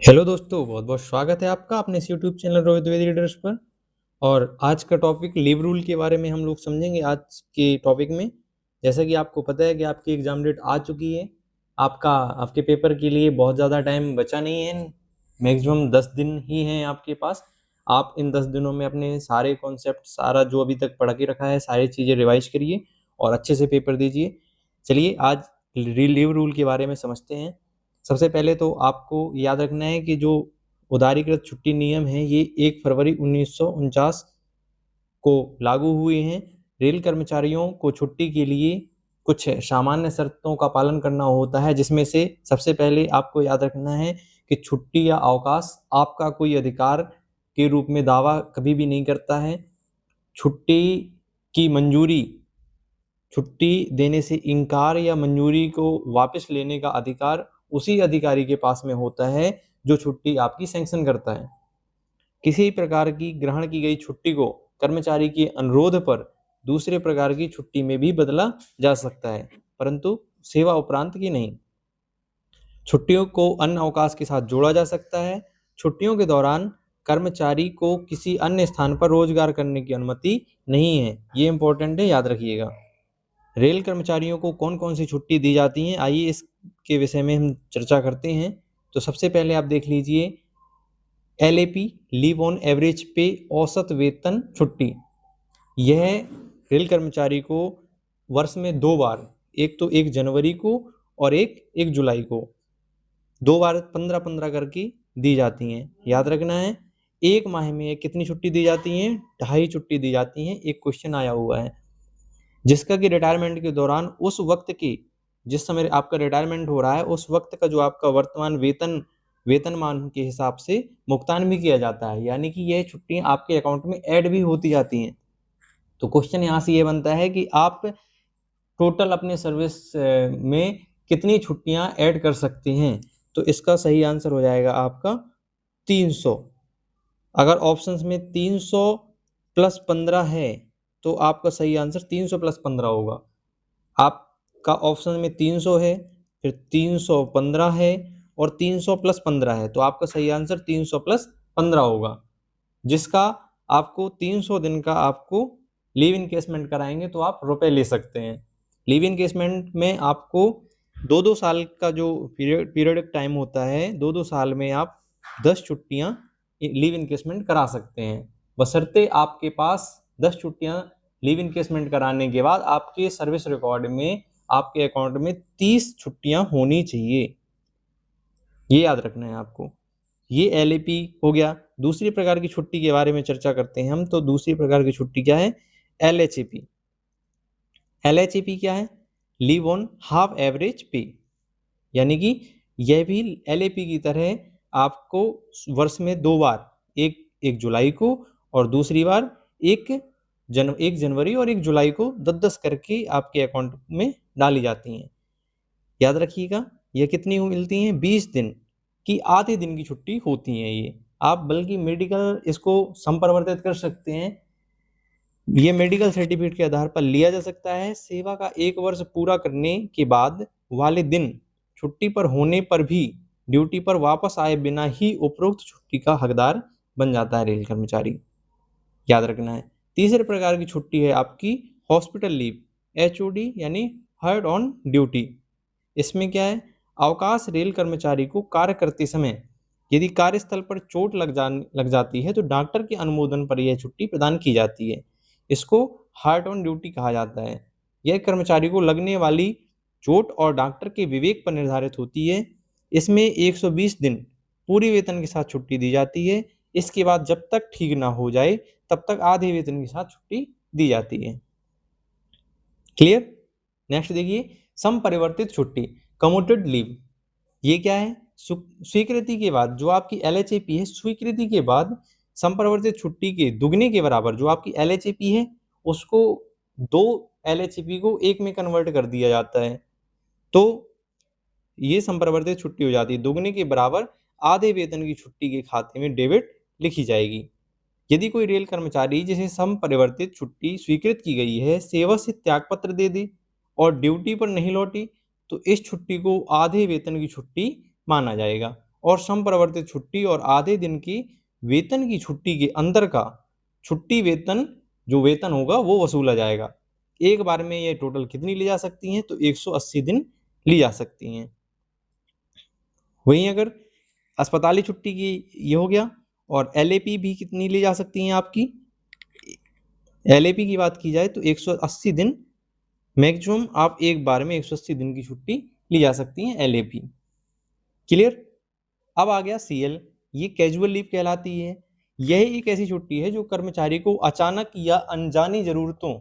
Hello दोस्तों, बहुत बहुत स्वागत है आपका अपने इस YouTube channel Rohit Dwivedi readers पर। और आज का टॉपिक लीव रूल के बारे में हम लोग समझेंगे आज के टॉपिक में। जैसा कि आपको पता है कि आपकी एग्ज़ाम डेट आ चुकी है। आपके पेपर के लिए बहुत ज़्यादा टाइम बचा नहीं है। मैक्सिमम 10 दिन ही हैं आपके पास। आप इन 10 दिनों में अपने सारे कॉन्सेप्ट, सारा जो अभी तक पढ़ के रखा है, सारी चीज़ें रिवाइज करिए और अच्छे से पेपर दीजिए। चलिए आज लीव रूल के बारे में समझते हैं। सबसे पहले तो आपको याद रखना है कि जो उदारीकृत छुट्टी नियम है ये 1 फरवरी 1949 को लागू हुए हैं। रेल कर्मचारियों को छुट्टी के लिए कुछ सामान्य शर्तों का पालन करना होता है, जिसमें से सबसे पहले आपको याद रखना है कि छुट्टी या अवकाश आपका कोई अधिकार के रूप में दावा कभी भी नहीं करता है। छुट्टी की मंजूरी, छुट्टी देने से इनकार या मंजूरी को वापस लेने का अधिकार उसी अधिकारी के पास में होता है जो छुट्टी आपकी सैंक्शन करता है। किसी प्रकार की ग्रहण की गई छुट्टी को कर्मचारी के अनुरोध पर दूसरे प्रकार की छुट्टी में भी बदला जा सकता है, परंतु सेवा उपरांत की नहीं। छुट्टियों को अन्य अवकाश के साथ जोड़ा जा सकता है। छुट्टियों के दौरान कर्मचारी को किसी अन्य स्थान पर रोजगार करने की अनुमति नहीं है। ये इंपॉर्टेंट है, याद रखिएगा। रेल कर्मचारियों को कौन कौन सी छुट्टी दी जाती हैं, आइए इसके विषय में हम चर्चा करते हैं। तो सबसे पहले आप देख लीजिए LAP, लीव ऑन एवरेज पे, औसत वेतन छुट्टी। यह रेल कर्मचारी को वर्ष में 2 बार, एक तो 1 जनवरी को और एक 1 जुलाई को, 2 बार 15-15 करके दी जाती हैं। याद रखना है। एक माह में कितनी छुट्टी दी जाती हैं? 2.5 छुट्टी दी जाती हैं। एक क्वेश्चन आया हुआ है जिसका कि रिटायरमेंट के दौरान उस वक्त की, जिस समय आपका रिटायरमेंट हो रहा है उस वक्त का जो आपका वर्तमान वेतनमान के हिसाब से भुगतान भी किया जाता है, यानी कि ये छुट्टियां आपके अकाउंट में ऐड भी होती जाती हैं। तो क्वेश्चन यहाँ से ये बनता है कि आप टोटल अपने सर्विस में कितनी छुट्टियां ऐड कर सकते हैं। तो इसका सही आंसर हो जाएगा आपका 300। अगर ऑप्शंस में 300 प्लस 15 है तो आपका सही आंसर 300 प्लस 15 होगा। आपका ऑप्शन में 300 है, फिर 315 है और 300 प्लस 15 है, तो आपका सही आंसर 300 प्लस 15 होगा, जिसका आपको 300 दिन का आपको लीव इनकेसमेंट कराएंगे तो आप रुपए ले सकते हैं। लीव इनकेसमेंट में आपको 2-2 साल का जो पीरियड टाइम होता है, 2-2 साल में आप 10 छुट्टियां लीव इनकेसमेंट करा सकते हैं, बशर्ते आपके पास 10 छुट्टियां लीव इनकेसमेंट कराने के बाद आपके सर्विस रिकॉर्ड में आपके अकाउंट में 30 छुट्टियां होनी चाहिए। ये याद रखना है आपको। ये LAP हो गया। दूसरी प्रकार की छुट्टी के बारे में चर्चा करते हैं हम। तो दूसरी प्रकार की छुट्टी क्या है? LHAP। LHAP क्या है? लीव ऑन हाफ एवरेज पे, यानी कि यह भी LAP की तरह आपको वर्ष में 2 बार, एक 1 जुलाई को और दूसरी बार एक 1 जनवरी और 1 जुलाई को 10-10 करके आपके अकाउंट में डाली जाती हैं। याद रखिएगा, ये कितनी मिलती हैं? 20 दिन की आधे दिन की छुट्टी होती हैं ये। आप बल्कि मेडिकल इसको संपरिवर्तित कर सकते हैं। ये मेडिकल सर्टिफिकेट के आधार पर लिया जा सकता है। सेवा का 1 वर्ष पूरा करने के बाद वाले दिन छुट्टी पर होने पर भी ड्यूटी पर वापस आए बिना ही उपरोक्त छुट्टी का हकदार बन जाता है रेल कर्मचारी। याद रखना है। तीसरे प्रकार की छुट्टी है आपकी हॉस्पिटल लीव, HOD यानी हर्ड ऑन ड्यूटी। इसमें क्या है? अवकाश रेल कर्मचारी को कार्य करते समय यदि कार्यस्थल पर चोट लग जाती है तो डॉक्टर के अनुमोदन पर यह छुट्टी प्रदान की जाती है। इसको हार्ट ऑन ड्यूटी कहा जाता है। यह कर्मचारी को लगने वाली चोट और डॉक्टर के विवेक पर निर्धारित होती है। इसमें 120 दिन पूरी वेतन के साथ छुट्टी दी जाती है। इसके बाद जब तक ठीक ना हो जाए तब तक आधे वेतन के साथ छुट्टी दी जाती है। क्लियर? नेक्स्ट देखिए, संपरिवर्तित छुट्टी, कम्यूटेड लीव। ये क्या है? स्वीकृति के बाद जो आपकी LHAP है, स्वीकृति के बाद संपरिवर्तित छुट्टी के दुगने के बराबर जो आपकी LHAP है उसको 2 LHAP को 1 में कन्वर्ट कर दिया जाता है, तो ये संपरिवर्तित छुट्टी हो जाती है। दुगने के बराबर आधे वेतन की छुट्टी के खाते में डेबिट लिखी जाएगी। यदि कोई रेल कर्मचारी जिसे संपरिवर्तित छुट्टी स्वीकृत की गई है सेवा से त्यागपत्र दे दे और ड्यूटी पर नहीं लौटी तो इस छुट्टी को आधे वेतन की छुट्टी माना जाएगा और समपरिवर्तित छुट्टी और आधे दिन की वेतन की छुट्टी के अंदर का छुट्टी वेतन जो वेतन होगा वो वसूला जाएगा। एक बार में ये टोटल कितनी ली जा सकती हैं? तो 180 दिन ली जा सकती हैं। वहीं अगर अस्पताली छुट्टी की ये हो गया, और एलएपी भी कितनी ली जा सकती हैं आपकी? एलएपी की बात की जाए तो 180 दिन मैक्सिमम आप एक बार में 180 दिन की छुट्टी ली जा सकती हैं एलएपी। क्लियर? अब आ गया सीएल, ये कैजुअल लीव कहलाती है। यह एक ऐसी छुट्टी है जो कर्मचारी को अचानक या अनजानी जरूरतों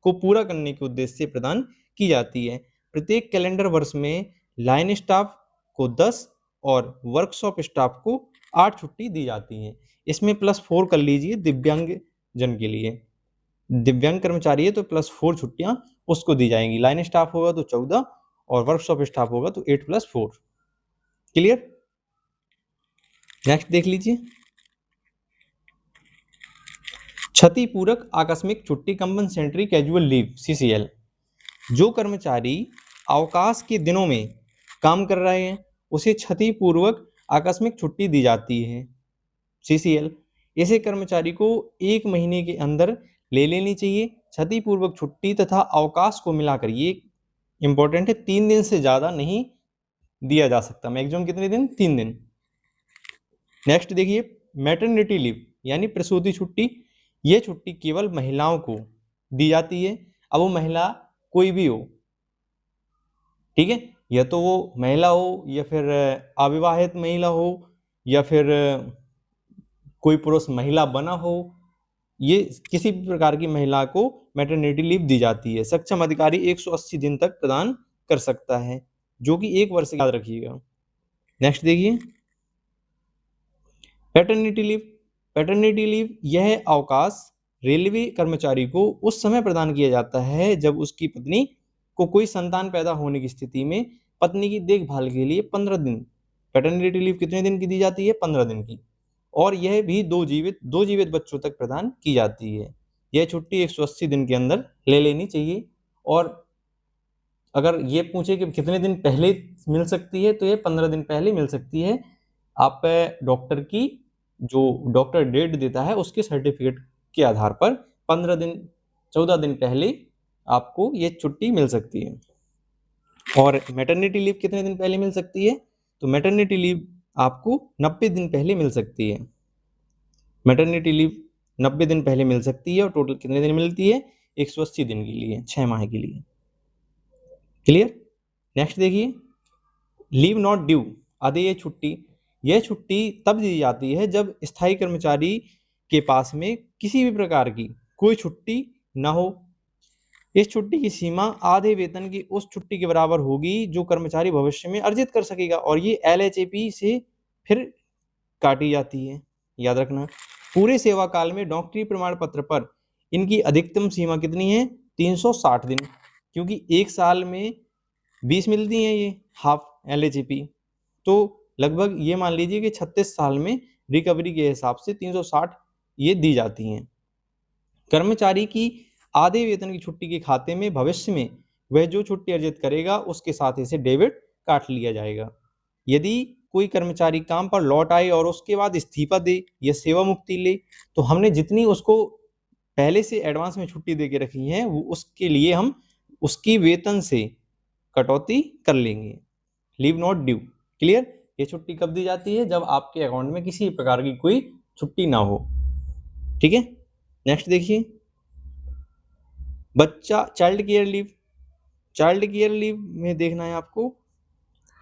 को पूरा करने के उद्देश्य से प्रदान की जाती है। प्रत्येक कैलेंडर वर्ष में लाइन स्टाफ को 10 और वर्कशॉप स्टाफ को 8 छुट्टी दी जाती है। इसमें +4 कर लीजिए दिव्यांग जन के लिए। दिव्यांग कर्मचारी है तो +4 छुट्टियां उसको दी जाएंगी। लाइन स्टाफ होगा तो 14 और वर्कशॉप स्टाफ होगा तो 8 + 4। क्लियर? नेक्स्ट देख लीजिए, क्षतिपूरक आकस्मिक छुट्टी कंपनसेटरी कैजुअल लीव सीसीएल। जो कर्मचारी अवकाश के दिनों में काम कर रहे हैं उसे क्षतिपूर्वक आकस्मिक छुट्टी दी जाती है सीसीएल। ऐसे कर्मचारी को 1 महीने के अंदर ले लेनी चाहिए। क्षतिपूर्वक छुट्टी तथा अवकाश को मिलाकर ये इंपॉर्टेंट है, 3 दिन से ज्यादा नहीं दिया जा सकता। मैक्सिमम कितने दिन? 3 दिन। नेक्स्ट देखिए, मैटरनिटी लीव यानी प्रसूति छुट्टी। यह छुट्टी केवल महिलाओं को दी जाती है। अब वो महिला कोई भी हो, ठीक है, या तो वो महिला हो या फिर अविवाहित महिला हो या फिर कोई पुरुष महिला बना हो, ये किसी भी प्रकार की महिला को मैटरनिटी लीव दी जाती है। सक्षम अधिकारी 180 दिन तक प्रदान कर सकता है, जो कि 1 वर्ष याद रखिएगा। नेक्स्ट देखिए, पैटर्निटी लीव। पैटर्निटी लीव यह अवकाश रेलवे कर्मचारी को उस समय प्रदान किया जाता है जब उसकी पत्नी को कोई संतान पैदा होने की स्थिति में पत्नी की देखभाल के लिए 15 दिन। पैटर्निटी लीव कितने दिन की दी जाती है? 15 दिन की। और यह भी दो जीवित बच्चों तक प्रदान की जाती है। यह छुट्टी 180 दिन के अंदर ले लेनी चाहिए। और अगर ये पूछे कि कितने दिन पहले मिल सकती है, तो ये 15 दिन पहले मिल सकती है। आप डॉक्टर की जो डॉक्टर डेट देता है उसके सर्टिफिकेट के आधार पर 15 दिन 14 दिन पहले आपको ये छुट्टी मिल सकती है। और मैटरनिटी लीव कितने दिन पहले मिल सकती है? तो मैटरनिटी लीव आपको 90 दिन पहले मिल सकती है। मैटरनिटी लीव 90 दिन पहले मिल सकती है। और टोटल कितने दिन मिलती है? 180 दिन के लिए, 6 माह के लिए। क्लियर? नेक्स्ट देखिए, लीव नॉट ड्यू अदेय छुट्टी। यह छुट्टी तब दी जाती है जब स्थायी कर्मचारी के पास में किसी भी प्रकार की कोई छुट्टी ना हो। इस छुट्टी की सीमा आधे वेतन की उस छुट्टी के बराबर होगी जो कर्मचारी भविष्य में अर्जित कर सकेगा। और ये LHAP से फिर काटी जाती है, याद रखना। पूरे सेवा काल में डॉक्टरी प्रमाण पत्र पर इनकी अधिकतम सीमा कितनी है? 360 दिन, क्योंकि 1 साल में 20 मिलती हैं ये हाफ LHAP। तो लगभग ये मान लीजिए कि 36 साल में रिकवरी के हिसाब से 360 ये दी जाती हैं। कर्मचारी की आधे वेतन की छुट्टी के खाते में भविष्य में वह जो छुट्टी अर्जित करेगा उसके साथ इसे डेबिट काट लिया जाएगा। यदि कोई कर्मचारी काम पर लौट आए और उसके बाद इस्तीफा दे या सेवा मुक्ति ले, तो हमने जितनी उसको पहले से एडवांस में छुट्टी दे के रखी है वो उसके लिए हम उसकी वेतन से कटौती कर लेंगे। Leave not due. क्लियर? ये छुट्टी कब दी जाती है? जब आपके अकाउंट में किसी प्रकार की कोई छुट्टी ना हो। ठीक है? नेक्स्ट देखिए, बच्चा child care leave. Child care leave में देखना है आपको,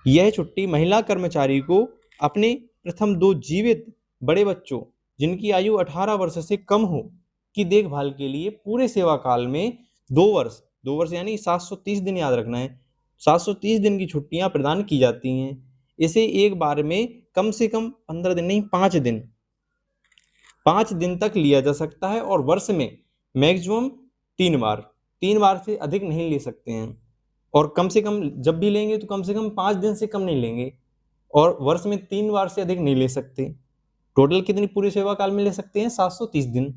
यह छुट्टी महिला कर्मचारी को अपने प्रथम 2 जीवित बड़े बच्चों जिनकी आयु 18 वर्ष से कम हो की देखभाल के लिए पूरे सेवा काल में 2 वर्ष यानी 730 दिन, याद रखना है, 730 दिन की छुट्टियां प्रदान की जाती हैं। इसे एक बार में कम से कम 15 दिन नहीं, 5 दिन तक लिया जा सकता है। और वर्ष में मैक्सिमम 3 बार से अधिक नहीं ले सकते हैं। और कम से कम जब भी लेंगे तो कम से कम 5 दिन से कम नहीं लेंगे। और वर्ष में 3 बार से अधिक नहीं ले सकते। टोटल कितनी पूरी सेवा काल में ले सकते हैं? 730 दिन।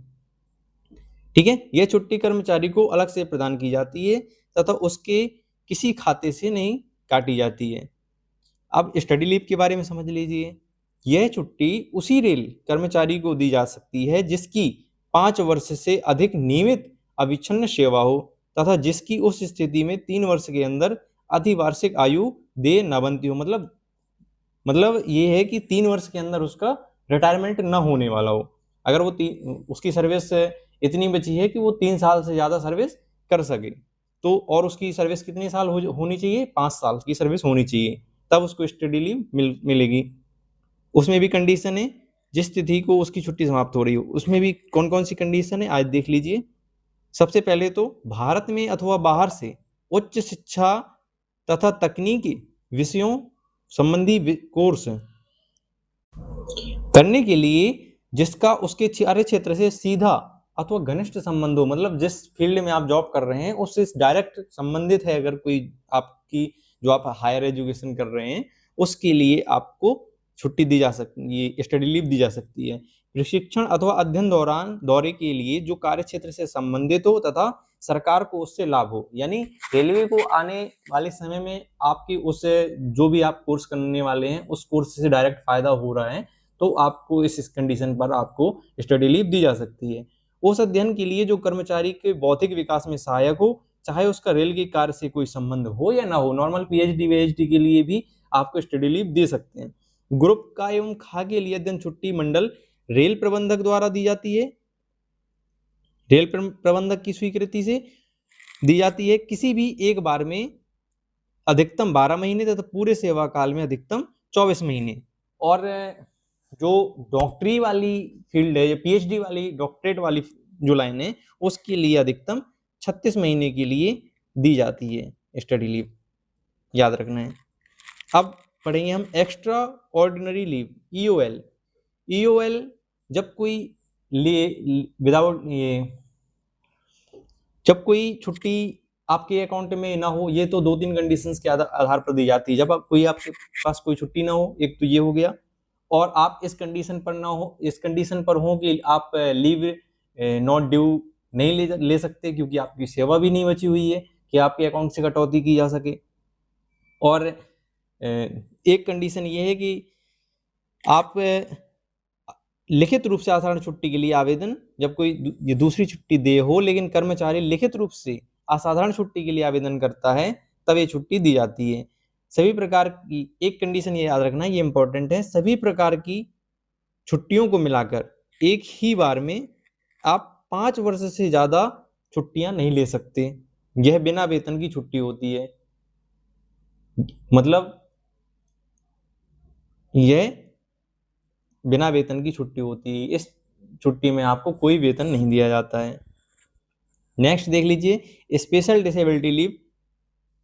ठीक है? यह छुट्टी कर्मचारी को अलग से प्रदान की जाती है तथा उसके किसी खाते से नहीं काटी जाती है। अब स्टडी लीव के बारे में समझ लीजिए। यह छुट्टी उसी रेल कर्मचारी को दी जा सकती है जिसकी 5 वर्ष से अधिक नियमित अविच्छिन्न सेवा हो तथा जिसकी उस स्थिति में 3 वर्ष के अंदर अधिवार्षिक आयु देय न बनती हो। मतलब ये है कि 3 वर्ष के अंदर उसका रिटायरमेंट न होने वाला हो। अगर वो उसकी सर्विस इतनी बची है कि वो 3 साल से ज़्यादा सर्विस कर सके, तो और उसकी सर्विस कितने साल होनी चाहिए, 5 साल की सर्विस होनी चाहिए, तब उसको स्टडी लीव मिलेगी। उसमें भी कंडीशन है, जिस तिथि को उसकी छुट्टी समाप्त हो रही हो उसमें भी कौन कौन सी कंडीशन है आज देख लीजिए। सबसे पहले तो भारत में अथवा बाहर से उच्च शिक्षा तथा तकनीकी विषयों संबंधी कोर्स करने के लिए जिसका उसके कार्य क्षेत्र से सीधा अथवा घनिष्ठ संबंध हो, मतलब जिस फील्ड में आप जॉब कर रहे हैं उससे डायरेक्ट संबंधित है, अगर कोई आपकी जो आप हायर एजुकेशन कर रहे हैं उसके लिए आपको छुट्टी दी जा सकती है, ये स्टडी लीव दी जा सकती है। प्रशिक्षण अथवा अध्ययन दौरे के लिए जो कार्य क्षेत्र से संबंधित हो तथा सरकार को उससे लाभ हो, यानी रेलवे को आने वाले समय में आपकी उस जो भी आप कोर्स करने वाले हैं उस कोर्स से डायरेक्ट फायदा हो रहा है, तो आपको इस कंडीशन पर आपको स्टडी लीव दी जा सकती है। उस अध्ययन के लिए जो कर्मचारी के बौद्धिक विकास में सहायक हो, चाहे उसका रेल के कार्य से कोई संबंध हो या ना हो, नॉर्मल पीएचडी के लिए भी आपको स्टडी लीव दे सकते हैं। ग्रुप का एवं खा के लिए अध्ययन छुट्टी मंडल रेल प्रबंधक द्वारा दी जाती है, रेल प्रबंधक की स्वीकृति से दी जाती है। किसी भी एक बार में अधिकतम 12 महीने तथा पूरे सेवा काल में अधिकतम 24 महीने। और जो डॉक्टरी वाली फील्ड है या पीएचडी वाली डॉक्टरेट वाली जो लाइन है उसके लिए अधिकतम 36 महीने के लिए दी जाती है स्टडी लीव, याद रखना है। अब पढ़ेंगे हम extra ordinary leave, EOL. EOL जब कोई जब कोई छुट्टी आपके अकाउंट में ना हो, ये तो 2-3 कंडीशंस के आधार पर दी जाती है। जब आपके पास कोई छुट्टी ना हो, एक तो ये हो गया, और आप इस कंडीशन पर ना हो, इस कंडीशन पर हो कि आप लीव नॉट ड्यू नहीं ले सकते क्योंकक्योंकि सेवा भी नहीं बची हुई है कि आपके अकाउंट से कटौती की जा सके। और एक कंडीशन ये है कि आप लिखित रूप से असाधारण छुट्टी के लिए आवेदन, जब कोई ये दूसरी छुट्टी दे हो लेकिन कर्मचारी लिखित रूप से असाधारण छुट्टी के लिए आवेदन करता है तब ये छुट्टी दी जाती है। सभी प्रकार की, एक कंडीशन ये याद रखना, ये इंपॉर्टेंट है, सभी प्रकार की छुट्टियों को मिलाकर एक ही बार में आप 5 वर्ष से ज्यादा छुट्टियां नहीं ले सकते। यह बिना वेतन की छुट्टी होती है, मतलब यह बिना वेतन की छुट्टी होती है। इस छुट्टी में आपको कोई वेतन नहीं दिया जाता है। नेक्स्ट देख लीजिए, स्पेशल डिसेबिलिटी लीव,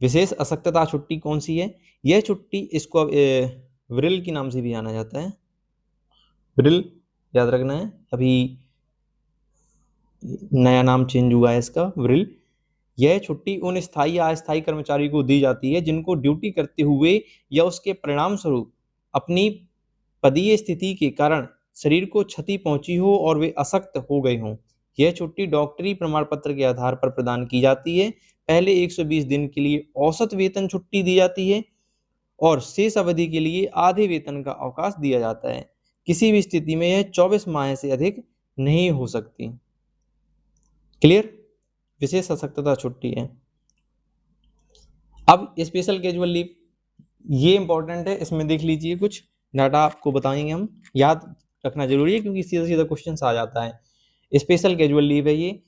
विशेष अशक्तता छुट्टी कौन सी है? यह छुट्टी इसको व्रिल के नाम से भी जाना जाता है, व्रिल याद रखना है, अभी नया नाम चेंज हुआ है इसका, व्रिल। यह छुट्टी उन स्थायी या अस्थायी कर्मचारी को दी जाती है जिनको ड्यूटी करते हुए या उसके परिणाम स्वरूप अपनी पदीय स्थिति के कारण शरीर को क्षति पहुंची हो और वे अशक्त हो गए हों। यह छुट्टी डॉक्टरी प्रमाण पत्र के आधार पर प्रदान की जाती है। पहले 120 दिन के लिए औसत वेतन छुट्टी दी जाती है और शेष अवधि के लिए आधे वेतन का अवकाश दिया जाता है। किसी भी स्थिति में यह 24 माह से अधिक नहीं हो सकती। क्लियर? विशेष अशक्तता छुट्टी है। अब स्पेशल कैजुअल लीव, ये इंपॉर्टेंट है, इसमें देख लीजिए कुछ डाटा आपको बताएंगे हम, याद रखना जरूरी है क्योंकि सीधा सीधा क्वेश्चन आ जाता है। स्पेशल कैजुअल लीव है ये,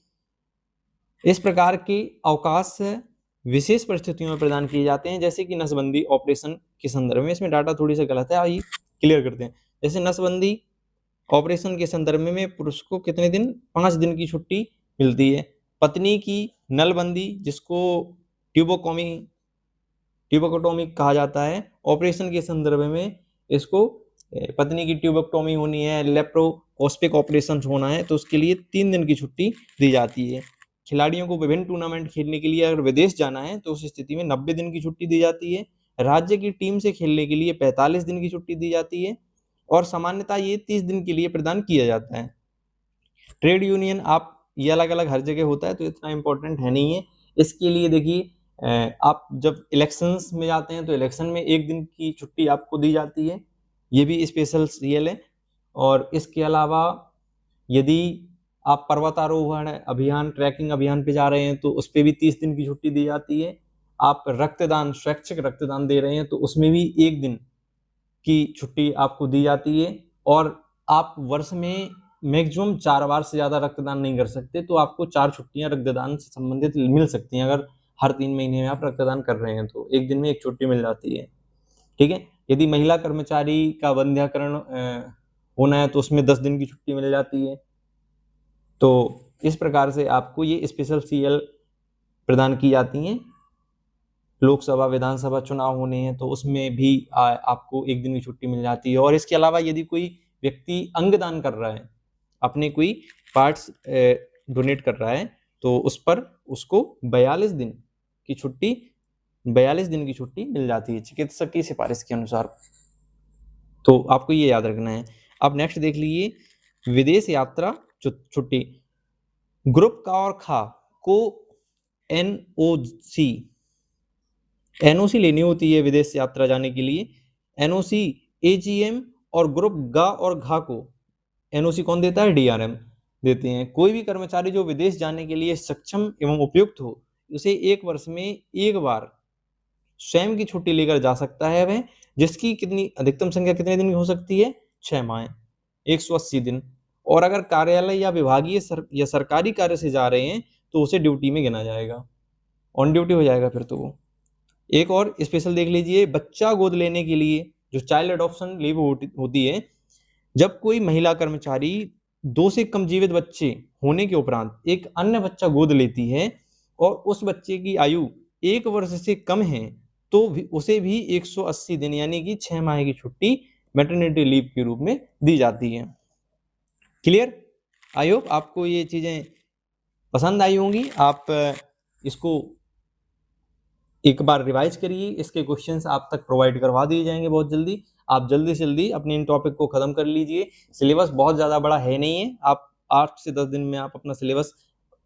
इस प्रकार के अवकाश विशेष परिस्थितियों में प्रदान किए जाते हैं, जैसे कि नसबंदी ऑपरेशन के संदर्भ में। इसमें डाटा थोड़ी सा गलत है, आइए क्लियर करते हैं। जैसे नसबंदी ऑपरेशन के संदर्भ में पुरुष को कितने दिन, 5 दिन की छुट्टी मिलती है। पत्नी की नलबंदी, जिसको ट्यूबोकोटोमी कहा जाता है, ऑपरेशन के संदर्भ में इसको पत्नी की ट्यूबोक्टोमी होनी है, लेप्रोकोस्पिक ऑपरेशन होना है, तो उसके लिए 3 दिन की छुट्टी दी जाती है। खिलाड़ियों को विभिन्न टूर्नामेंट खेलने के लिए अगर विदेश जाना है तो उस स्थिति में 90 दिन की छुट्टी दी जाती है। राज्य की टीम से खेलने के लिए 45 दिन की छुट्टी दी जाती है और सामान्यतः ये 30 दिन के लिए प्रदान किया जाता है। ट्रेड यूनियन, आप ये अलग अलग हर जगह होता है तो इतना इंपॉर्टेंट है नहीं है। इसके लिए देखिए आप जब इलेक्शंस में जाते हैं तो इलेक्शन में 1 दिन की छुट्टी आपको दी जाती है, ये भी स्पेशल सीएल है। और इसके अलावा यदि आप पर्वतारोहण अभियान, ट्रैकिंग अभियान पे जा रहे हैं तो उस पे भी 30 दिन की छुट्टी दी जाती है। आप रक्तदान, स्वैच्छिक रक्तदान दे रहे हैं तो उसमें भी 1 दिन की छुट्टी आपको दी जाती है। और आप वर्ष में मैक्सिमम 4 बार से ज़्यादा रक्तदान नहीं कर सकते, तो आपको 4 छुट्टियां रक्तदान से संबंधित मिल सकती हैं। अगर हर 3 महीने में आप रक्तदान कर रहे हैं तो 1 दिन में 1 छुट्टी मिल जाती है। ठीक है। यदि महिला कर्मचारी का वंध्याकरण होना है तो उसमें 10 दिन की छुट्टी मिल जाती है। तो इस प्रकार से आपको ये स्पेशल सीएल प्रदान की जाती हैं। लोकसभा, विधानसभा चुनाव होने हैं तो उसमें भी आपको 1 दिन की छुट्टी मिल जाती है। और इसके अलावा यदि कोई व्यक्ति अंगदान कर रहा है, अपने कोई पार्ट्स डोनेट कर रहा है, तो उस पर उसको 42 दिन की छुट्टी मिल जाती है चिकित्सक की सिफारिश के अनुसार। तो आपको ये याद रखना है। अब नेक्स्ट देख लीजिए, विदेश यात्रा छुट्टी। ग्रुप का और खा को एनओसी लेनी होती है विदेश यात्रा जाने के लिए। एनओसी एजीएम और ग्रुप गा और घा को एनओसी कौन देता है? डीआरएम देते हैं। कोई भी कर्मचारी जो विदेश जाने के लिए सक्षम एवं उपयुक्त हो, उसे 1 वर्ष में 1 बार स्वयं की छुट्टी लेकर जा सकता है वह, जिसकी कितनी अधिकतम संख्या कितने दिन की हो सकती है? 6 माह, 180 दिन। और अगर कार्यालय या विभागीय या सरकारी कार्य से जा रहे हैं तो उसे ड्यूटी में गिना जाएगा, ऑन ड्यूटी हो जाएगा फिर तो वो। एक और स्पेशल देख लीजिए, बच्चा गोद लेने के लिए जो चाइल्ड अडॉप्शन लीव होती है। जब कोई महिला कर्मचारी 2 से कम जीवित बच्चे होने के उपरांत एक अन्य बच्चा गोद लेती है और उस बच्चे की आयु 1 वर्ष से कम है तो उसे भी 180 दिन यानी कि 6 माह की छुट्टी मैटरनिटी लीव के रूप में दी जाती है। क्लियर? आई होप आपको ये चीजें पसंद आई होंगी। आप इसको एक बार रिवाइज करिए, इसके क्वेश्चंस आप तक प्रोवाइड करवा दिए जाएंगे बहुत जल्दी। आप जल्दी से जल्दी अपने इन टॉपिक को खत्म कर लीजिए। सिलेबस बहुत ज़्यादा बड़ा है नहीं है, आप 8 से 10 दिन में आप अपना सिलेबस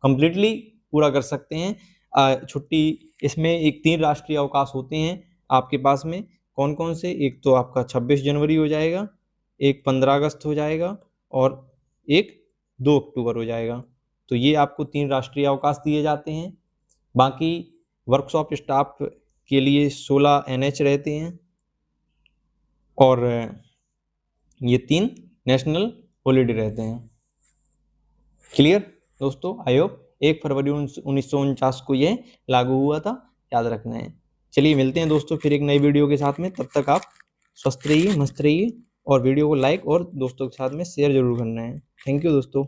कंप्लीटली पूरा कर सकते हैं। छुट्टी इसमें 3 राष्ट्रीय अवकाश होते हैं आपके पास में। कौन कौन से? एक तो आपका 26 जनवरी हो जाएगा, एक 15 अगस्त हो जाएगा और एक 2 अक्टूबर हो जाएगा। तो ये आपको 3 राष्ट्रीय अवकाश दिए जाते हैं। बाकी वर्कशॉप स्टाफ के लिए 16 NH रहते हैं और ये 3 नेशनल हॉलीडे रहते हैं। क्लियर दोस्तों? आई होप 1 फरवरी 1949 को यह लागू हुआ था, याद रखना है। चलिए मिलते हैं दोस्तों फिर एक नई वीडियो के साथ में। तब तक आप स्वस्थ रहिए, मस्त रहिए और वीडियो को लाइक और दोस्तों के साथ में शेयर जरूर करना है। थैंक यू दोस्तों।